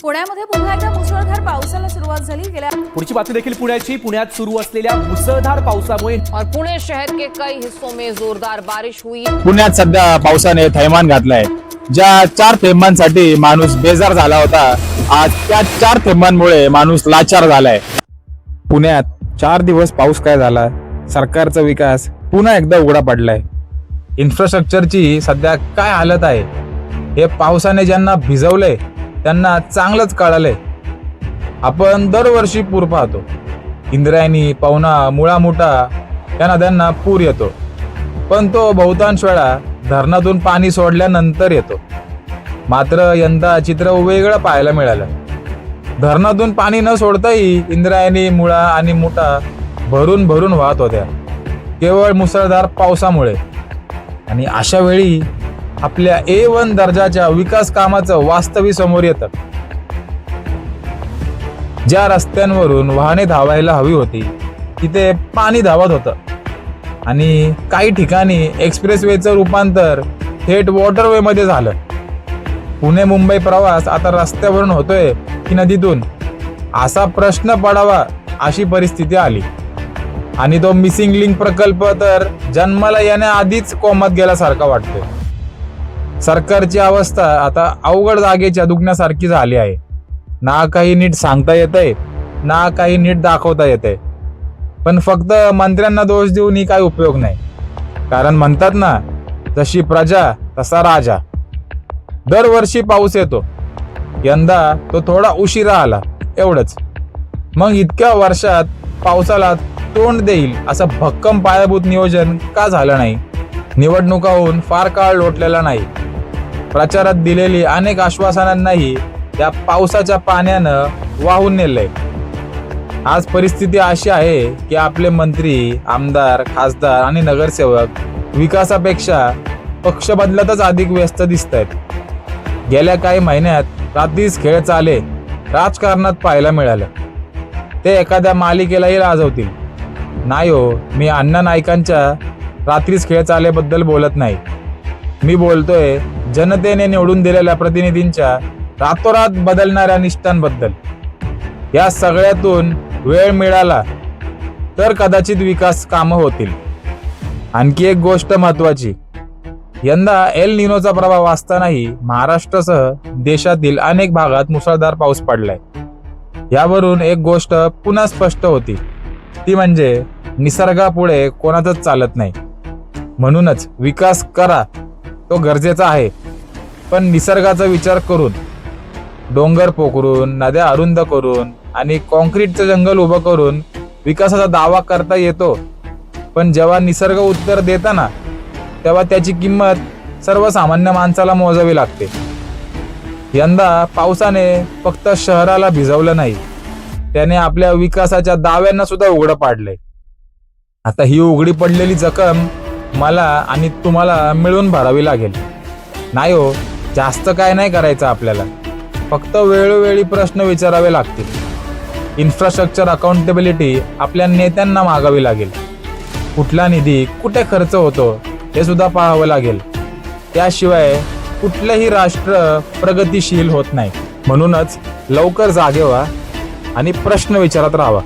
पुण्यामध्ये पुन्हा एकदा मुसळधार पावसाला सुरुवात झाली। गेल्या पुढची बातमी देखील पुण्याची। पुण्यात सुरू असलेल्या मुसळधार पावसामुळे और पुणे शहर के कई हिस्सों में जोरदार बारिश हुई। पुण्यात सध्या पावसाने थैमान घातलाय। ज्या 4 थेंबांसाठी माणूस बेजार झाला होता, आज त्या 4 थेंबांमुळे माणूस लाचार झालाय। पुण्यात 4 दिवस पाऊस काय झाला, सरकारचा विकास पुन्हा एकदा उघडा पडलाय। इन्फ्रास्ट्रक्चरची सध्या काय हालत आहे हे पावसाने ज्यांना भिजवलंय त्यांना चांगलंच कळालंय। आपण दरवर्षी पूर पाहतो। इंद्रायणी, पवना, मुळा, मुठा या नद्यांना पूर येतो, पण तो बहुतांश वेळा धरणातून पाणी सोडल्यानंतर येतो। मात्र यंदा चित्र वेगळं पाहायला मिळालं। धरणातून पाणी न सोडताही इंद्रायणी, मुळा आणि मुठा भरून भरून वाहत होत्या, केवळ मुसळधार पावसामुळे। आणि अशा वेळी आपल्या A1 दर्जाच्या विकास कामाचं वास्तवी समोर येतं। ज्या रस्त्यांवरून वाहने धावायला हवी होती तिथे पाणी धावत होतं, आणि काही ठिकाणी एक्सप्रेसवेचं रूपांतर थेट वॉटरवे मध्ये झालं। पुणे मुंबई प्रवास आता रस्त्यावरून होतोय की नदीतून, असा प्रश्न पडावा अशी परिस्थिती आली। आणि तो मिसिंग लिंक प्रकल्प तर जन्माला येण्याआधीच कोमात गेल्यासारखा वाटतोय। सरकारची अवस्था आता अवघड जागेच्या दुखण्यासारखी झाली आहे। ना काही नीट सांगता येतंय, ना काही नीट दाखवता येतंय। पण फक्त मंत्र्यांना दोष देऊनही काही उपयोग नाही, कारण म्हणतात ना, जशी प्रजा तसा राजा। दरवर्षी पाऊस येतो, यंदा तो थोडा उशिरा आला एवढंच। मग इतक्या वर्षात पावसाला तोंड देईल असं भक्कम पायाभूत नियोजन का झालं नाही? निवडणुका होऊन फार काळ लोटलेला नाही। प्रचारात दिलेली अनेक आश्वासनांनाही त्या पावसाच्या पाण्यानं वाहून नेलंय। आज परिस्थिती अशी आहे की आपले मंत्री, आमदार, खासदार आणि नगरसेवक विकासापेक्षा पक्ष बदलातच अधिक व्यस्त दिसत आहेत। गेल्या काही महिन्यात रात्रीच खेळ चाले राजकारणात पाहायला मिळालं। ते एखाद्या मालिकेलाही लाजवतील। नाही हो, मी अण्णा नाईकांच्या रात्रीच खेळ चालेबद्दल बोलत नाही। मी बोलतोय जनतेने निवडून दिलेल्या प्रतिनिधींच्या रातोरात बदलणाऱ्या निष्ठांबद्दल। या सगळ्यातून वेळ मिळाला तर कदाचित विकास कामं होतील। आणखी एक गोष्ट महत्वाची, यंदा एल निनोचा प्रभाव असतानाही महाराष्ट्रासह देशातील अनेक भागात मुसळधार पाऊस पडलाय। यावरून एक गोष्ट पुन्हा स्पष्ट होती, ती म्हणजे निसर्गापुढे कोणाचंच चालत नाही। म्हणूनच विकास करा, तो गरजेचा आहे, पण निसर्गाचा विचार करून। डोंगर पोखरून, नद्या अरुंद करून आणि कॉन्क्रीटचं जंगल उभं करून विकासाचा दावा करता येतो, पण जेव्हा निसर्ग उत्तर देताना तेव्हा त्याची किंमत सर्वसामान्य माणसाला मोजावी लागते। यंदा पावसाने फक्त शहराला भिजवलं नाही, त्याने आपल्या विकासाच्या दाव्यांना सुद्धा उघडं पाडलंय। आता ही उघडी पडलेली जखम मला आणि तुम्हाला मिळून भरावी लागेल। नाही हो, जास्त काय नाही करायचं आपल्याला, फक्त वेळोवेळी प्रश्न विचारावे लागतील। इन्फ्रास्ट्रक्चर अकाउंटेबिलिटी आपल्या नेत्यांना मागावी लागेल। कुठला निधी कुठे खर्च होतो हे सुद्धा पाहावं लागेल। त्याशिवाय कुठलंही राष्ट्र प्रगतिशील होत नाही। म्हणूनच लवकर जागे व्हा आणि प्रश्न विचारत राहावा।